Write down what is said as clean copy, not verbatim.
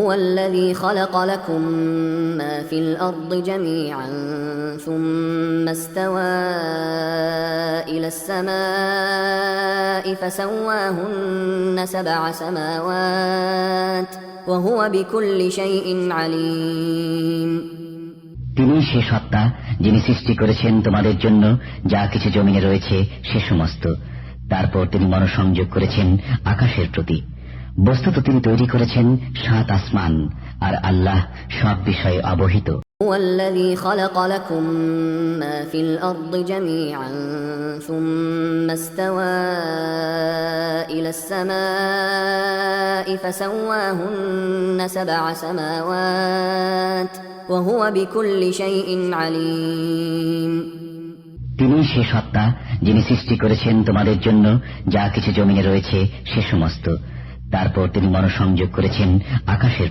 هو الذي خلق لكم ما في الأرض جميعا ثم استوى إلى السماء فسواهن 7 سماوات وهو بكل شيء عليم। তিনি সে সত্তা যিনি সৃষ্টি করেছেন তোমাদের জন্য যা কিছু জমিনে রয়েছে সে সমস্ত, তারপর তিনি মনোসংযোগ করেছেন আকাশের প্রতি। বস্তুত তিনি তৈরি করেছেন 7 আসমান, আর আল্লাহ সব বিষয়ে অবহিত। هو الذي خلق لكم ما في الأرض جميعا ثم استوى إلى السماء فسواهن 7 سماوات وهو بكل شيء عليم। তিনি সে সত্তা যিনি সৃষ্টি করেছেন তোমাদের জন্য যা কিছু জমিনে রয়েছে সে সমস্ত, তারপর তিনি মনোসংযোগ করেছেন আকাশের